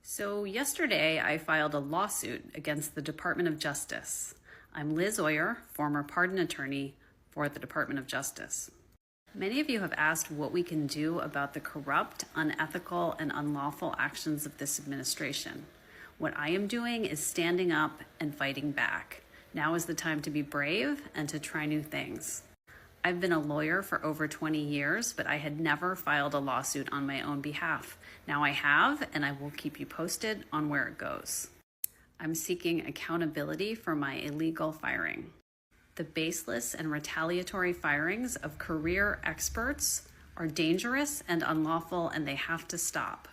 So yesterday I filed a lawsuit against the Department of Justice. I'm Liz Oyer, former pardon attorney for the Department of Justice. Many of you have asked what we can do about the corrupt, unethical, and unlawful actions of this administration. What I am doing is standing up and fighting back. Now is the time to be brave and to try new things. I've been a lawyer for over 20 years, but I had never filed a lawsuit on my own behalf. Now I have, and I will keep you posted on where it goes. I'm seeking accountability for my illegal firing. The baseless and retaliatory firings of career experts are dangerous and unlawful, and they have to stop.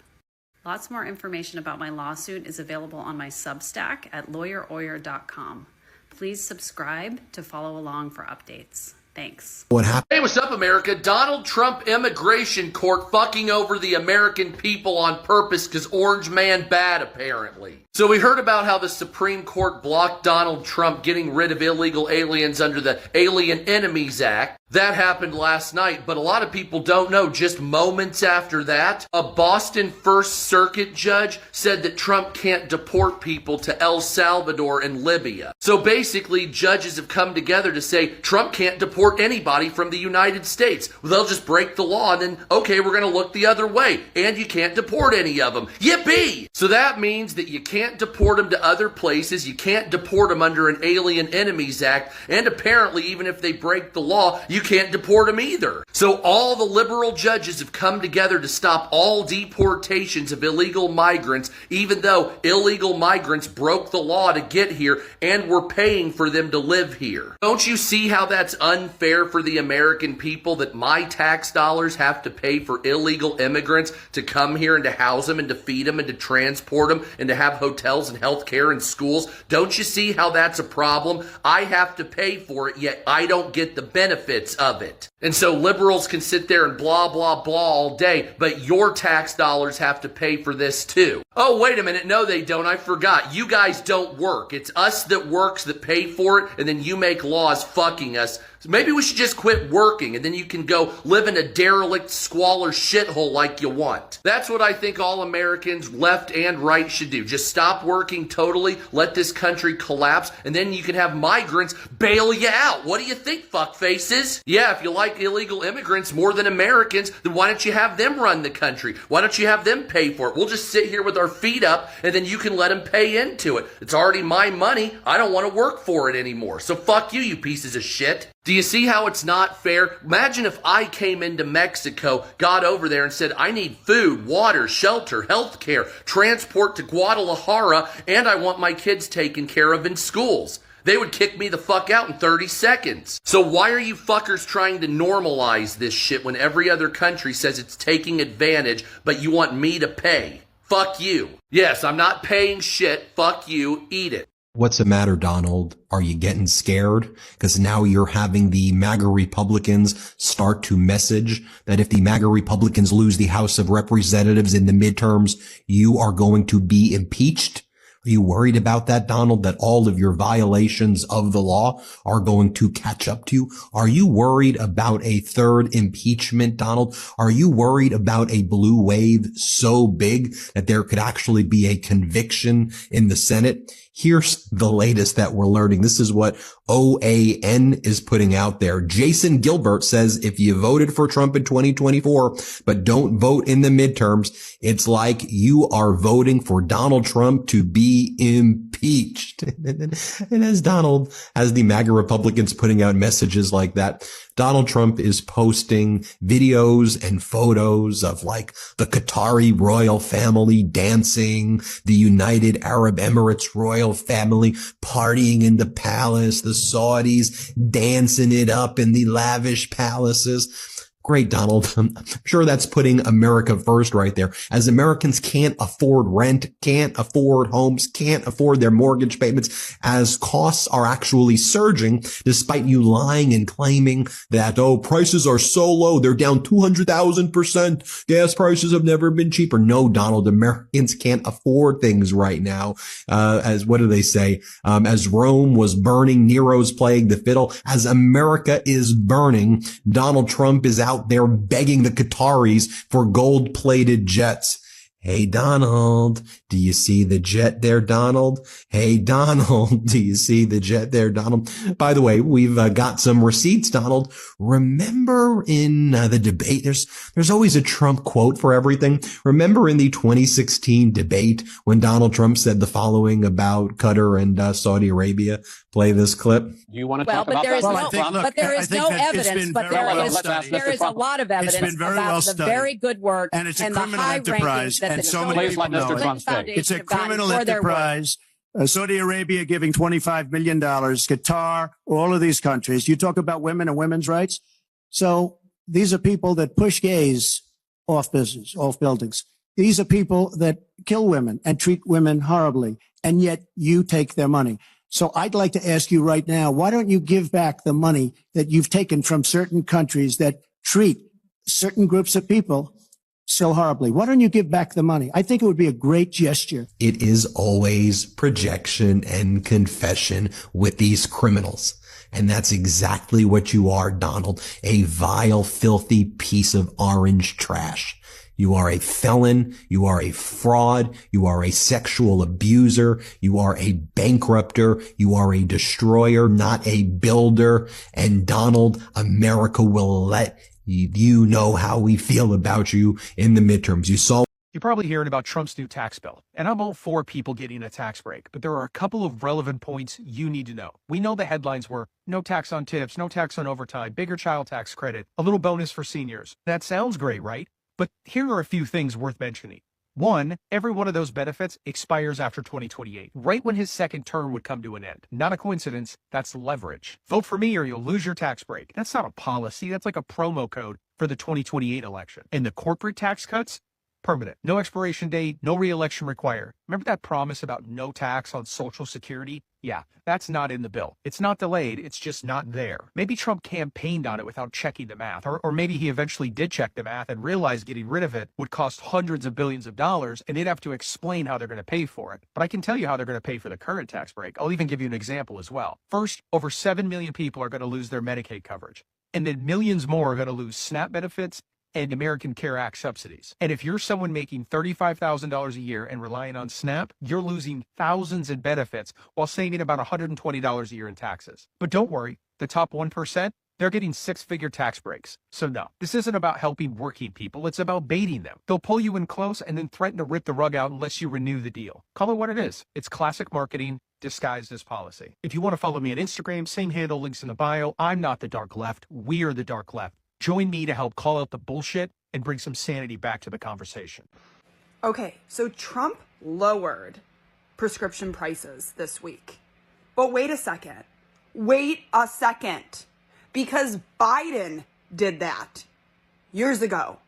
Lots more information about my lawsuit is available on my Substack at lawyeroyer.com. Please subscribe to follow along for updates. Thanks. What happened? Hey, what's up, America? Donald Trump immigration court fucking over the American people on purpose because Orange Man bad, apparently. So we heard about how the Supreme Court blocked Donald Trump getting rid of illegal aliens under the Alien Enemies Act. That happened last night, but a lot of people don't know. Just moments after that, a Boston First Circuit judge said that Trump can't deport people to El Salvador and Libya. So basically, judges have come together to say Trump can't deport anybody from the United States. Well, they'll just break the law and then, okay, we're going to look the other way. And you can't deport any of them. Yippee! So that means that you can't deport them to other places. You can't deport them under an Alien Enemies Act. And apparently, even if they break the law, you can't deport them either. So all the liberal judges have come together to stop all deportations of illegal migrants, even though illegal migrants broke the law to get here and we're paying for them to live here. Don't you see how that's unfair for the American people, that my tax dollars have to pay for illegal immigrants to come here and to house them and to feed them and to transport them and to have hotels and health care and schools? Don't you see how that's a problem? I have to pay for it, yet I don't get the benefits of it. And so liberals can sit there and blah, blah, blah all day, but your tax dollars have to pay for this too. Oh, wait a minute. No, they don't. I forgot. You guys don't work. It's us that works that pay for it, and then you make laws fucking us. So maybe we should just quit working, and then you can go live in a derelict squalor shithole like you want. That's what I think all Americans, left and right, should do. Just stop working totally, let this country collapse, and then you can have migrants bail you out. What do you think, fuckfaces? Yeah, if you like illegal immigrants more than Americans, then why don't you have them run the country? Why don't you have them pay for it? We'll just sit here with our feet up, and then you can let them pay into it. It's already my money. I don't want to work for it anymore. So fuck you, you pieces of shit. Do you see how it's not fair? Imagine if I came into Mexico, got over there and said, I need food, water, shelter, health care, transport to Guadalajara, and I want my kids taken care of in schools. They would kick me the fuck out in 30 seconds. So why are you fuckers trying to normalize this shit when every other country says it's taking advantage, but you want me to pay? Fuck you. Yes, I'm not paying shit. Fuck you. Eat it. What's the matter, Donald? Are you getting scared? Because now you're having the MAGA Republicans start to message that if the MAGA Republicans lose the House of Representatives in the midterms, you are going to be impeached. Are you worried about that, Donald, that all of your violations of the law are going to catch up to you? Are you worried about a third impeachment, Donald? Are you worried about a blue wave so big that there could actually be a conviction in the Senate? Here's the latest that we're learning. This is what OAN is putting out there. Jason Gilbert says if you voted for Trump in 2024, but don't vote in the midterms, it's like you are voting for Donald Trump to be impeached. And as the MAGA Republicans putting out messages like that, Donald Trump is posting videos and photos of like the Qatari royal family dancing, the United Arab Emirates royal family partying in the palace, the Saudis dancing it up in the lavish palaces. Great, Donald. I'm sure that's putting America first right there. As Americans can't afford rent, can't afford homes, can't afford their mortgage payments, as costs are actually surging, despite you lying and claiming that, oh, prices are so low, they're down 200,000%. Gas prices have never been cheaper. No, Donald, Americans can't afford things right now. As what do they say? As Rome was burning, Nero's playing the fiddle. As America is burning, Donald Trump is out there begging the Qataris for gold-plated jets. Hey, Donald, do you see the jet there, Donald? Hey, Donald, do you see the jet there, Donald? By the way, we've got some receipts, Donald. Remember in the debate, there's always a Trump quote for everything. Remember in the 2016 debate when Donald Trump said the following about Qatar and Saudi Arabia? Play this clip. Do you want to Well, talk about there is that? no, but there is no evidence. But there is a lot of evidence about the very good work and it's a and the criminal high enterprise, rankings that and the so many people know it. It's a criminal enterprise. Saudi Arabia giving $25 million, Qatar, all of these countries. You talk about women and women's rights. So these are people that push gays off buildings. These are people that kill women and treat women horribly, and yet you take their money. So I'd like to ask you right now, why don't you give back the money that you've taken from certain countries that treat certain groups of people so horribly? Why don't you give back the money? I think it would be a great gesture. It is always projection and confession with these criminals. And that's exactly what you are, Donald. A vile, filthy piece of orange trash. You are a felon. You are a fraud. You are a sexual abuser. You are a bankrupter. You are a destroyer, not a builder. And Donald, America will let you know how we feel about you in the midterms. You're probably hearing about Trump's new tax bill, and I'm all for people getting a tax break, but there are a couple of relevant points you need to know. We know the headlines were no tax on tips, no tax on overtime, bigger child tax credit, a little bonus for seniors. That sounds great, right? But here are a few things worth mentioning. One, every one of those benefits expires after 2028, right when his second term would come to an end. Not a coincidence, that's leverage. Vote for me or you'll lose your tax break. That's not a policy, that's like a promo code for the 2028 election. And the corporate tax cuts? Permanent. No expiration date, no re-election required. Remember that promise about no tax on Social Security? Yeah, that's not in the bill. It's not delayed, it's just not there. Maybe Trump campaigned on it without checking the math, or maybe he eventually did check the math and realized getting rid of it would cost hundreds of billions of dollars, and they'd have to explain how they're going to pay for it. But I can tell you how they're going to pay for the current tax break. I'll even give you an example as well. First, over 7 million people are going to lose their Medicaid coverage, and then millions more are going to lose SNAP benefits and American Care Act subsidies. And if you're someone making $35,000 a year and relying on SNAP, you're losing thousands in benefits while saving about $120 a year in taxes. But don't worry, the top 1%, they're getting six-figure tax breaks. So no, this isn't about helping working people, it's about baiting them. They'll pull you in close and then threaten to rip the rug out unless you renew the deal. Call it what it is. It's classic marketing disguised as policy. If you want to follow me on Instagram, same handle, links in the bio. I'm not the dark left, we're the dark left. Join me to help call out the bullshit and bring some sanity back to the conversation. Okay, so Trump lowered prescription prices this week. But wait a second. Because Biden did that years ago.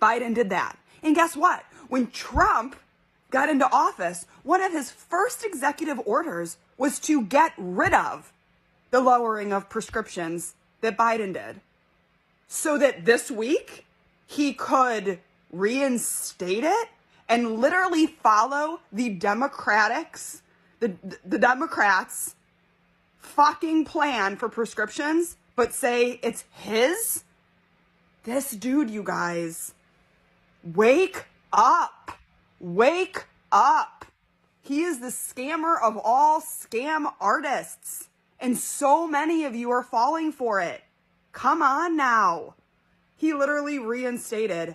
Biden did that. And guess what? When Trump got into office, one of his first executive orders was to get rid of the lowering of prescriptions that Biden did, so that this week he could reinstate it and literally follow the Democrats' fucking plan for prescriptions, but say it's his? This dude, you guys, wake up. Wake up. He is the scammer of all scam artists, and so many of you are falling for it. Come on now. He literally reinstated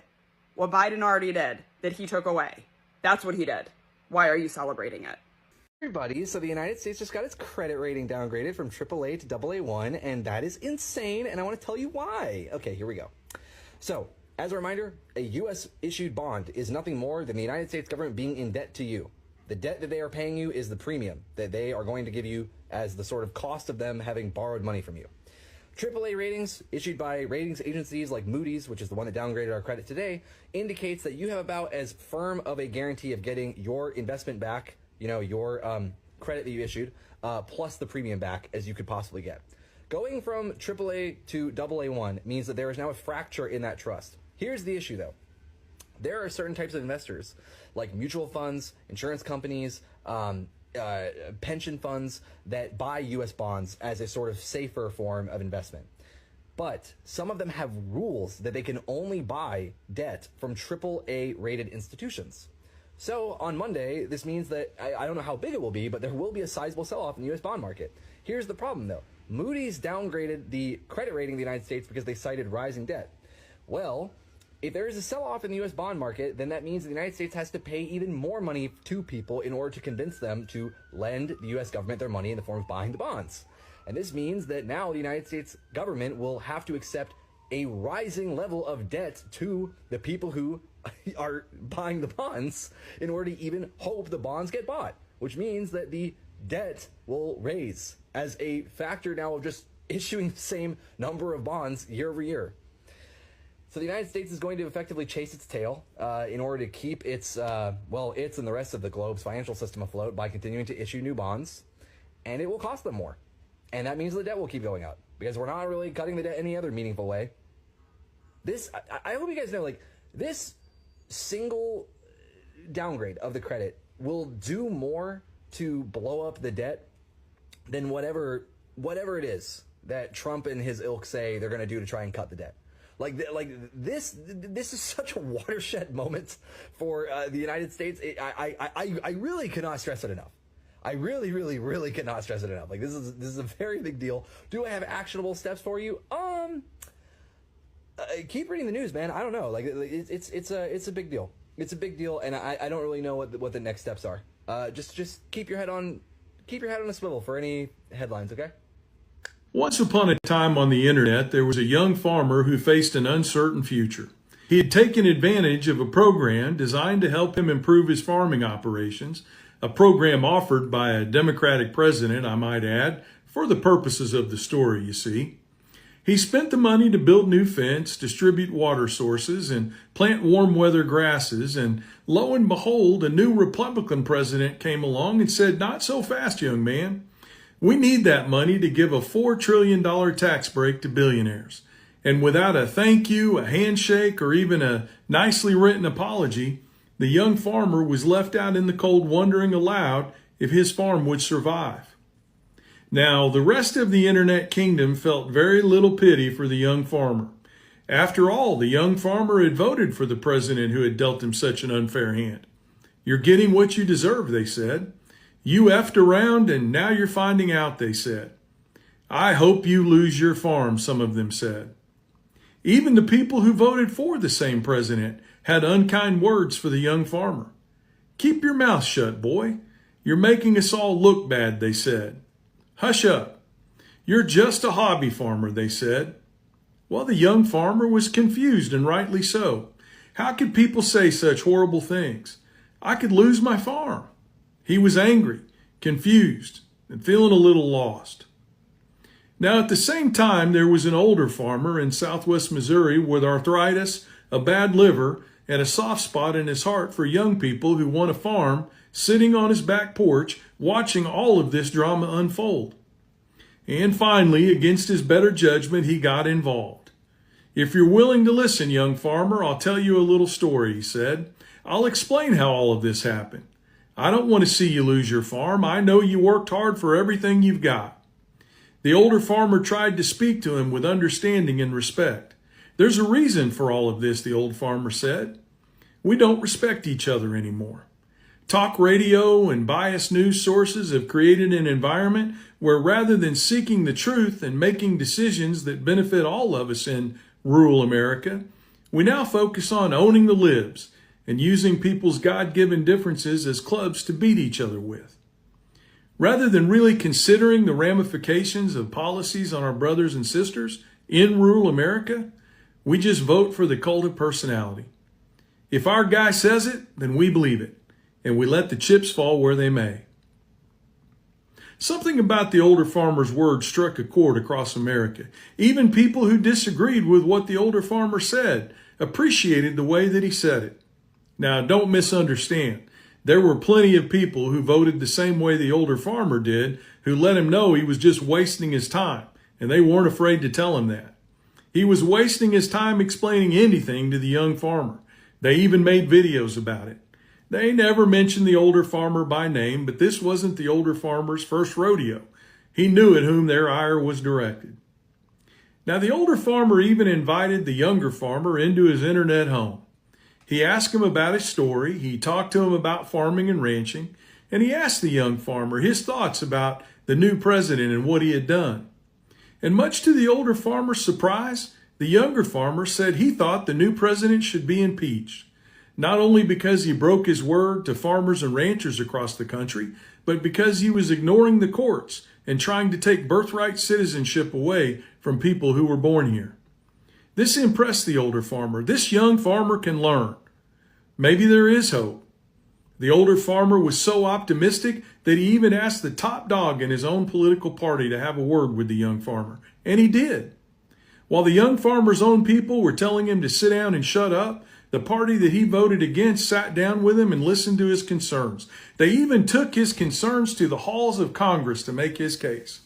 what Biden already did, that he took away. That's what he did. Why are you celebrating it? Everybody, so the United States just got its credit rating downgraded from AAA to AA1, and that is insane, and I want to tell you why. Okay, here we go. So, as a reminder, a U.S. issued bond is nothing more than the United States government being in debt to you. The debt that they are paying you is the premium that they are going to give you as the sort of cost of them having borrowed money from you. AAA ratings issued by ratings agencies like Moody's, which is the one that downgraded our credit today, indicates that you have about as firm of a guarantee of getting your investment back, your credit that you issued, plus the premium back as you could possibly get. Going from AAA to AA1 means that there is now a fracture in that trust. Here's the issue, though. There are certain types of investors, like mutual funds, insurance companies, pension funds that buy U.S. bonds as a sort of safer form of investment. but some of them have rules that they can only buy debt from AAA rated institutions. So on Monday, this means that I don't know how big it will be, but there will be a sizable sell-off in the U.S. bond market. Here's the problem, though. Moody's downgraded the credit rating of the United States because they cited rising debt. Well, if there is a sell-off in the U.S. bond market, then that means the United States has to pay even more money to people in order to convince them to lend the U.S. government their money in the form of buying the bonds. And this means that now the United States government will have to accept a rising level of debt to the people who are buying the bonds in order to even hope the bonds get bought, which means that the debt will raise as a factor now of just issuing the same number of bonds year over year. So the United States is going to effectively chase its tail in order to keep its and the rest of the globe's financial system afloat by continuing to issue new bonds, and it will cost them more. And that means the debt will keep going up because we're not really cutting the debt any other meaningful way. I hope you guys know, like, this single downgrade of the credit will do more to blow up the debt than whatever it is that Trump and his ilk say they're going to do to try and cut the debt. This is such a watershed moment for the United States. I really cannot stress it enough. I really, really, really cannot stress it enough. Like, this is a very big deal. Do I have actionable steps for you? Keep reading the news, man. I don't know. Like, it's a big deal. It's a big deal, and I don't really know what the next steps are. Just keep your head on a swivel for any headlines, okay? Once upon a time on the internet, there was a young farmer who faced an uncertain future. He had taken advantage of a program designed to help him improve his farming operations, a program offered by a Democratic president, I might add, for the purposes of the story, you see. He spent the money to build new fence, distribute water sources, and plant warm weather grasses, and lo and behold, a new Republican president came along and said, "Not so fast, young man. We need that money to give a $4 trillion tax break to billionaires." And without a thank you, a handshake, or even a nicely written apology, the young farmer was left out in the cold wondering aloud if his farm would survive. Now, the rest of the internet kingdom felt very little pity for the young farmer. After all, the young farmer had voted for the president who had dealt him such an unfair hand. "You're getting what you deserve," they said. "You effed around and now you're finding out," they said. "I hope you lose your farm," some of them said. Even the people who voted for the same president had unkind words for the young farmer. "Keep your mouth shut, boy. You're making us all look bad," they said. "Hush up. You're just a hobby farmer," they said. Well, the young farmer was confused, and rightly so. How could people say such horrible things? I could lose my farm. He was angry, confused, and feeling a little lost. Now, at the same time, there was an older farmer in southwest Missouri with arthritis, a bad liver, and a soft spot in his heart for young people who want a farm, sitting on his back porch, watching all of this drama unfold. And finally, against his better judgment, he got involved. "If you're willing to listen, young farmer, I'll tell you a little story," he said. "I'll explain how all of this happened. I don't want to see you lose your farm. I know you worked hard for everything you've got." The older farmer tried to speak to him with understanding and respect. "There's a reason for all of this," the old farmer said. "We don't respect each other anymore. Talk radio and biased news sources have created an environment where rather than seeking the truth and making decisions that benefit all of us in rural America, we now focus on owning the libs and using people's God-given differences as clubs to beat each other with. Rather than really considering the ramifications of policies on our brothers and sisters in rural America, we just vote for the cult of personality. If our guy says it, then we believe it, and we let the chips fall where they may. Something about the older farmer's words struck a chord across America. Even people who disagreed with what the older farmer said appreciated the way that he said it. Now, don't misunderstand. There were plenty of people who voted the same way the older farmer did, who let him know he was just wasting his time, and they weren't afraid to tell him that. He was wasting his time explaining anything to the young farmer. They even made videos about it. They never mentioned the older farmer by name, but this wasn't the older farmer's first rodeo. He knew at whom their ire was directed. Now, the older farmer even invited the younger farmer into his internet home. He asked him about his story, he talked to him about farming and ranching, and he asked the young farmer his thoughts about the new president and what he had done. And much to the older farmer's surprise, the younger farmer said he thought the new president should be impeached, not only because he broke his word to farmers and ranchers across the country, but because he was ignoring the courts and trying to take birthright citizenship away from people who were born here. This impressed the older farmer. This young farmer can learn. Maybe there is hope. The older farmer was so optimistic that he even asked the top dog in his own political party to have a word with the young farmer. And he did. While the young farmer's own people were telling him to sit down and shut up, the party that he voted against sat down with him and listened to his concerns. They even took his concerns to the halls of Congress to make his case.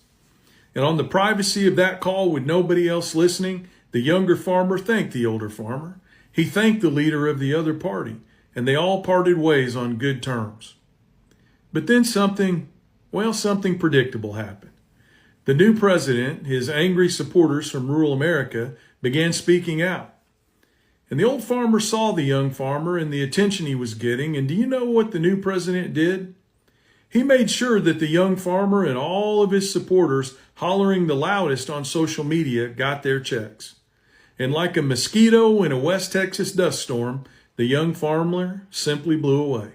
And on the privacy of that call with nobody else listening, the younger farmer thanked the older farmer. He thanked the leader of the other party, and they all parted ways on good terms. But then something predictable happened. The new president, his angry supporters from rural America, began speaking out. And the old farmer saw the young farmer and the attention he was getting, and do you know what the new president did? He made sure that the young farmer and all of his supporters hollering the loudest on social media got their checks. And like a mosquito in a West Texas dust storm, the young farmer simply blew away.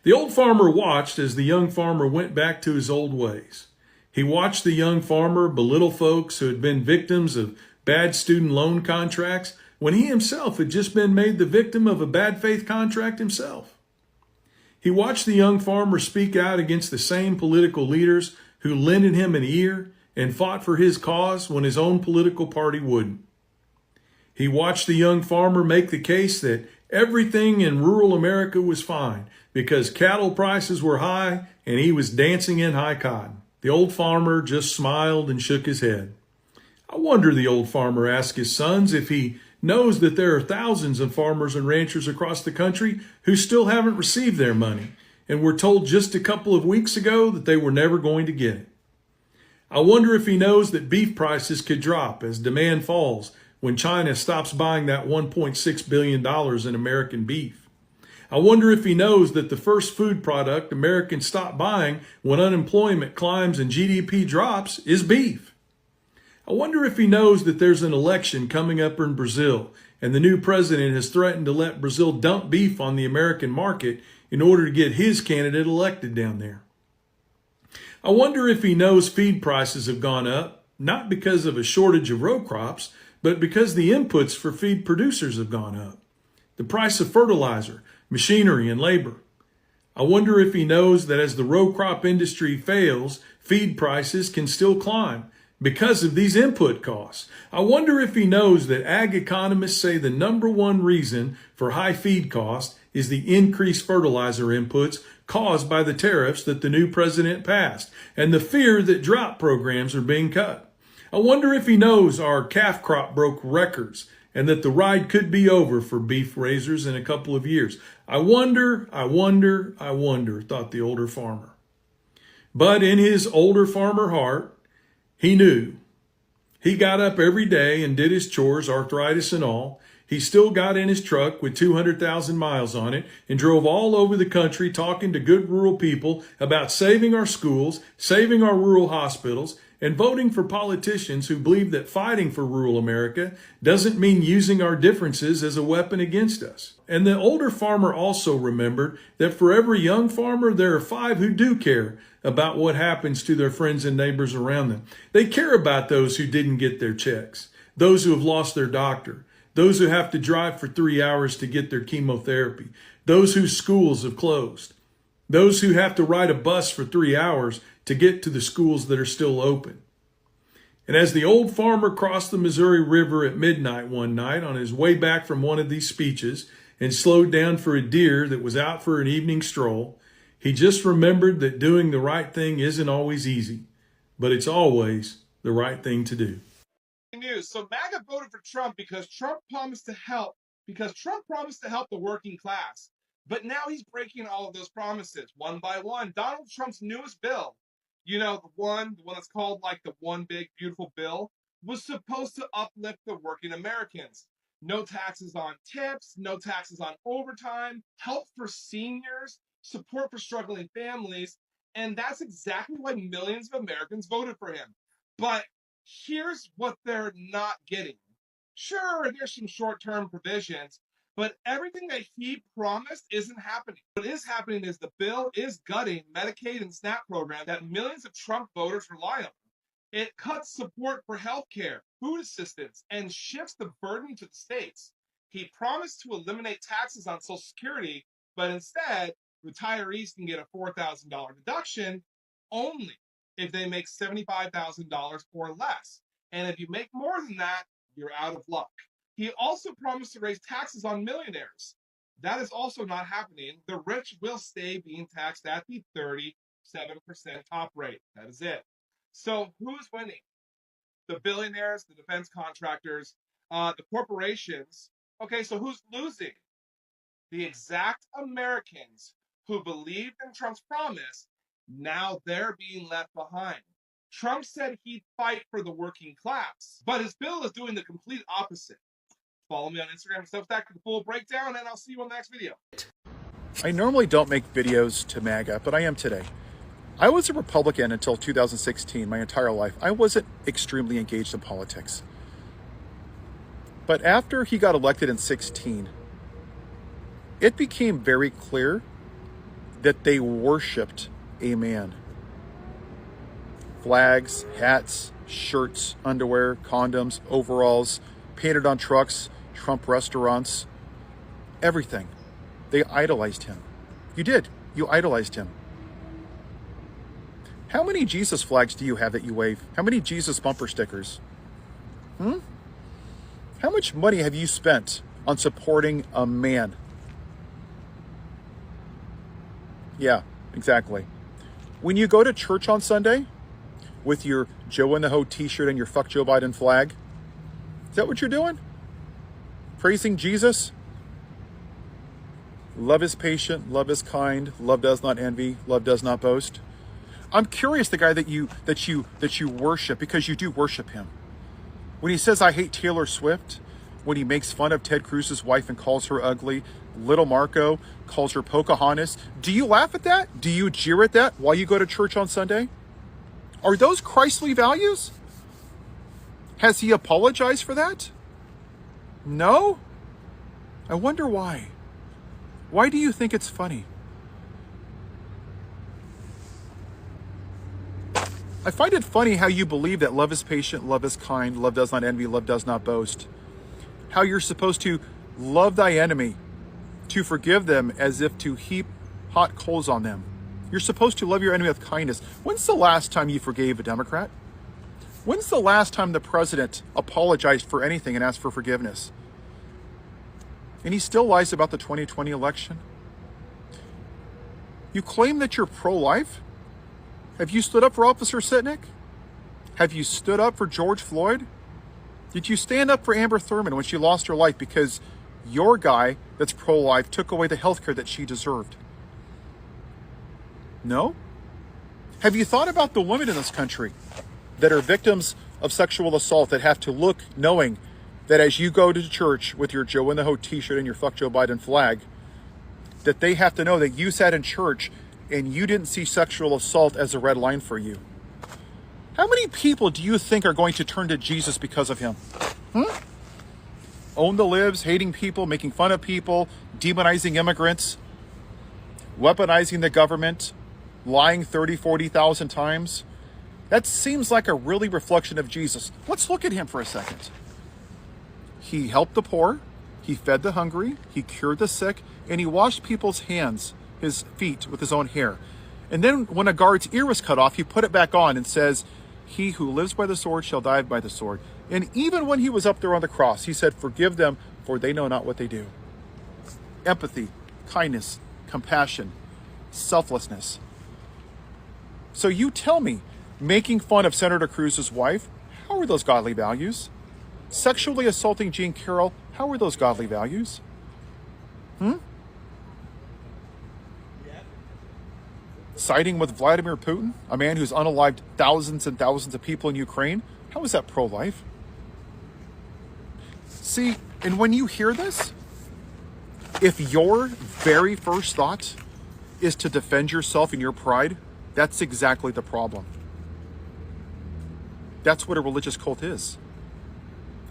The old farmer watched as the young farmer went back to his old ways. He watched the young farmer belittle folks who had been victims of bad student loan contracts when he himself had just been made the victim of a bad faith contract himself. He watched the young farmer speak out against the same political leaders who lended him an ear and fought for his cause when his own political party wouldn't. He watched the young farmer make the case that everything in rural America was fine because cattle prices were high and he was dancing in high cotton. The old farmer just smiled and shook his head. I wonder, the old farmer asked his sons, if he knows that there are thousands of farmers and ranchers across the country who still haven't received their money and were told just a couple of weeks ago that they were never going to get it. I wonder if he knows that beef prices could drop as demand falls when China stops buying that $1.6 billion in American beef. I wonder if he knows that the first food product Americans stop buying when unemployment climbs and GDP drops is beef. I wonder if he knows that there's an election coming up in Brazil and the new president has threatened to let Brazil dump beef on the American market in order to get his candidate elected down there. I wonder if he knows feed prices have gone up, not because of a shortage of row crops, but because the inputs for feed producers have gone up. The price of fertilizer, machinery, and labor. I wonder if he knows that as the row crop industry fails, feed prices can still climb because of these input costs. I wonder if he knows that ag economists say the number one reason for high feed costs is the increased fertilizer inputs caused by the tariffs that the new president passed and the fear that drought programs are being cut. I wonder if he knows our calf crop broke records and that the ride could be over for beef raisers in a couple of years. I wonder, thought the older farmer. But in his older farmer heart, he knew. He got up every day and did his chores, arthritis and all. He still got in his truck with 200,000 miles on it and drove all over the country talking to good rural people about saving our schools, saving our rural hospitals, and voting for politicians who believe that fighting for rural America doesn't mean using our differences as a weapon against us. And the older farmer also remembered that for every young farmer, there are 5 who do care about what happens to their friends and neighbors around them. They care about those who didn't get their checks, those who have lost their doctor, those who have to drive for 3 hours to get their chemotherapy, those whose schools have closed, those who have to ride a bus for 3 hours to get to the schools that are still open. And as the old farmer crossed the Missouri River at midnight one night on his way back from one of these speeches and slowed down for a deer that was out for an evening stroll, he just remembered that doing the right thing isn't always easy, but it's always the right thing to do. News. So MAGA voted for Trump because Trump promised to help the working class. But now he's breaking all of those promises one by one. Donald Trump's newest bill, you know, the one that's called like the One Big Beautiful Bill, was supposed to uplift the working Americans. No taxes on tips, no taxes on overtime, help for seniors, support for struggling families. And that's exactly why millions of Americans voted for him. But here's what they're not getting. Sure, there's some short-term provisions, but everything that he promised isn't happening. What is happening is the bill is gutting Medicaid and SNAP program that millions of Trump voters rely on. It cuts support for health care, food assistance, and shifts the burden to the states. He promised to eliminate taxes on Social Security, but instead, retirees can get a $4,000 deduction only if they make $75,000 or less. And if you make more than that, you're out of luck. He also promised to raise taxes on millionaires. That is also not happening. The rich will stay being taxed at the 37% top rate. That is it. So who's winning? The billionaires, the defense contractors, the corporations. Okay, so who's losing? The exact Americans who believed in Trump's promise, now they're being left behind. Trump said he'd fight for the working class, but his bill is doing the complete opposite. Follow me on Instagram and Substack for the full breakdown, and I'll see you on the next video. I normally don't make videos to MAGA, but I am today. I was a Republican until 2016, my entire life. I wasn't extremely engaged in politics. But after he got elected in 2016, it became very clear that they worshipped a man. Flags, hats, shirts, underwear, condoms, overalls, painted on trucks, Trump restaurants, everything. They idolized him. You did. You idolized him. How many Jesus flags do you have that you wave? How many Jesus bumper stickers? How much money have you spent on supporting a man? Yeah, exactly. When you go to church on Sunday with your Joe in the Ho t-shirt and your fuck Joe Biden flag, is that what you're doing? Praising Jesus? Love is patient, love is kind, love does not envy, love does not boast. I'm curious, the guy that you worship, because you do worship him. When he says, I hate Taylor Swift, when he makes fun of Ted Cruz's wife and calls her ugly, Little Marco calls her Pocahontas, do you laugh at that? Do you jeer at that while you go to church on Sunday? Are those Christly values? Has he apologized for that? No? I wonder why. Why do you think it's funny? I find it funny how you believe that love is patient, love is kind, love does not envy, love does not boast. How you're supposed to love thy enemy, to forgive them as if to heap hot coals on them. You're supposed to love your enemy with kindness. When's the last time you forgave a Democrat? When's the last time the president apologized for anything and asked for forgiveness? And he still lies about the 2020 election. You claim that you're pro-life? Have you stood up for Officer Sitnik? Have you stood up for George Floyd? Did you stand up for Amber Thurman when she lost her life because your guy that's pro-life took away the health care that she deserved? No? Have you thought about the women in this country that are victims of sexual assault that have to look knowing that as you go to church with your Joe in the Ho t-shirt and your fuck Joe Biden flag, that they have to know that you sat in church and you didn't see sexual assault as a red line for you? How many people do you think are going to turn to Jesus because of him? Own the libs, hating people, making fun of people, demonizing immigrants, weaponizing the government, lying 30, 40,000 times. That seems like a really reflection of Jesus. Let's look at him for a second. He helped the poor, he fed the hungry, he cured the sick, and he washed people's hands, his feet, with his own hair. And then when a guard's ear was cut off, he put it back on and says, he who lives by the sword shall die by the sword. And even when he was up there on the cross, he said, forgive them, for they know not what they do. Empathy, kindness, compassion, selflessness. So you tell me, making fun of Senator Cruz's wife, how are those godly values? Sexually assaulting Jean Carroll, how are those godly values? Siding with Vladimir Putin, a man who's unalived thousands and thousands of people in Ukraine, how is that pro-life? See, and when you hear this, if your very first thought is to defend yourself and your pride, that's exactly the problem. That's what a religious cult is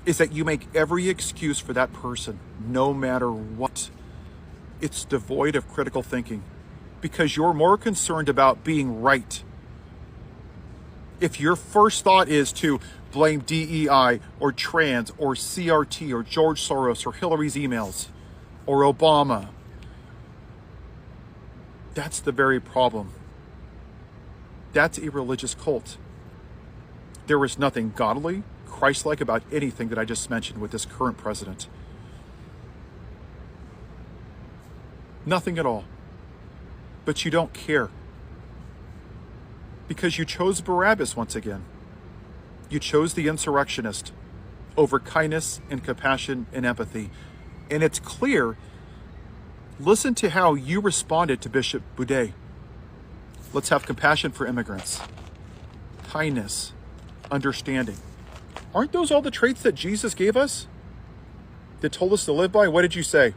that you make every excuse for that person, no matter what. It's devoid of critical thinking because you're more concerned about being right. If your first thought is to blame DEI or trans or CRT or George Soros or Hillary's emails or Obama, that's the very problem. That's a religious cult. There is nothing godly, Christ-like about anything that I just mentioned with this current president. Nothing at all. But you don't care. Because you chose Barabbas once again. You chose the insurrectionist over kindness and compassion and empathy. And it's clear. Listen to how you responded to Bishop Boudet. Let's have compassion for immigrants. Kindness. Understanding. Aren't those all the traits that Jesus gave us? That told us to live by? What did you say?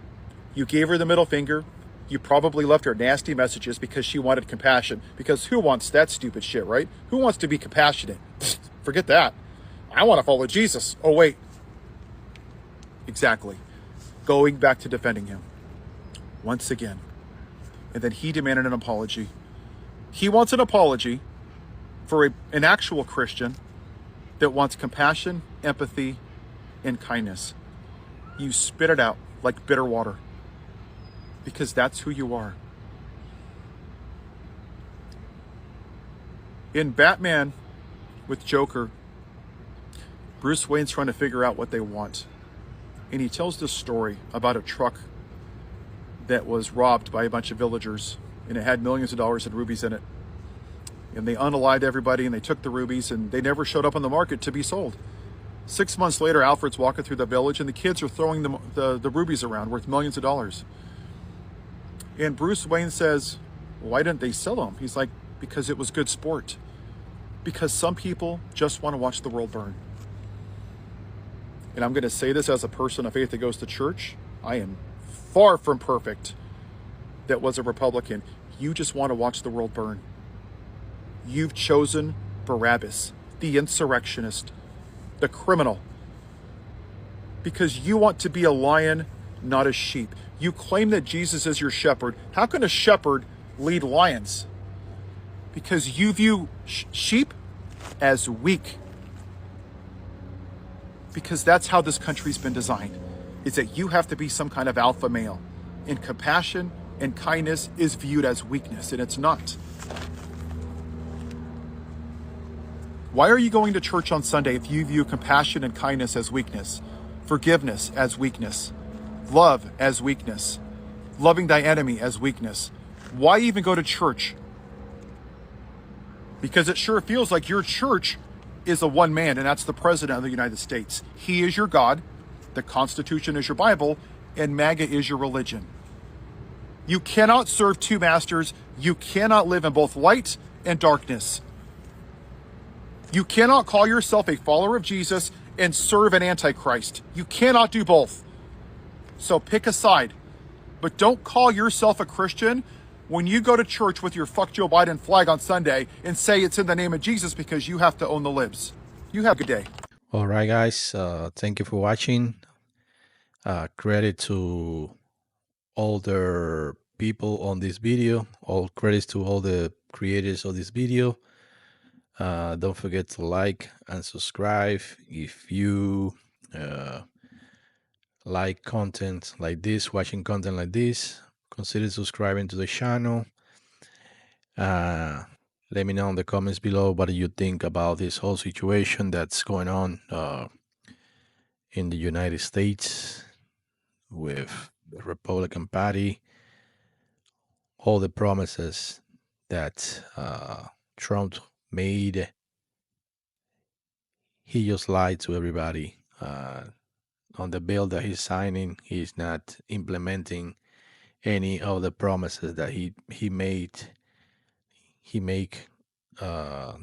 You gave her the middle finger. You probably left her nasty messages because she wanted compassion. Because who wants that stupid shit, right? Who wants to be compassionate? Forget that. I want to follow Jesus. Oh, wait. Exactly. Going back to defending him. Once again. And then he demanded an apology. He wants an apology for an actual Christian that wants compassion, empathy, and kindness. You spit it out like bitter water. Because that's who you are. In Batman with Joker, Bruce Wayne's trying to figure out what they want. And he tells this story about a truck that was robbed by a bunch of villagers, and it had millions of dollars in rubies in it. And they unalived everybody, and they took the rubies, and they never showed up on the market to be sold. 6 months later, Alfred's walking through the village, and the kids are throwing the rubies around worth millions of dollars. And Bruce Wayne says, why didn't they sell them? He's like, because it was good sport. Because some people just want to watch the world burn. And I'm going to say this as a person of faith that goes to church. I am far from perfect that was a Republican. You just want to watch the world burn. You've chosen Barabbas, the insurrectionist, the criminal, because you want to be a lion, not a sheep. You claim that Jesus is your shepherd. How can a shepherd lead lions? Because you view sheep as weak. Because that's how this country's been designed, is that you have to be some kind of alpha male. And compassion and kindness is viewed as weakness, and it's not. Why are you going to church on Sunday if you view compassion and kindness as weakness, forgiveness as weakness, love as weakness, loving thy enemy as weakness? Why even go to church? Because it sure feels like your church is a one man, and that's the President of the United States. He is your God, the Constitution is your Bible, and MAGA is your religion. You cannot serve two masters. You cannot live in both light and darkness. You cannot call yourself a follower of Jesus and serve an antichrist. You cannot do both. So pick a side. But don't call yourself a Christian when you go to church with your fuck Joe Biden flag on Sunday and say it's in the name of Jesus because you have to own the libs. You have a good day. All right, guys. Thank you for watching. Credit to all the people on this video. All credits to all the creators of this video. Don't forget to like and subscribe. If you like content like this, watching content like this, consider subscribing to the channel. Let me know in the comments below what do you think about this whole situation that's going on in the United States with the Republican Party. All the promises that Trump made, he just lied to everybody. On the bill that he's signing, he's not implementing any of the promises that he made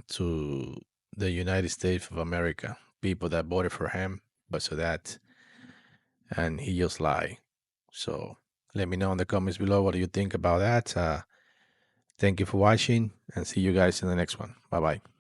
to the United States of America, people that voted for him. But so that and he just lied. So let me know in the comments below what do you think about that. Thank you for watching, and see you guys in the next one. Bye bye.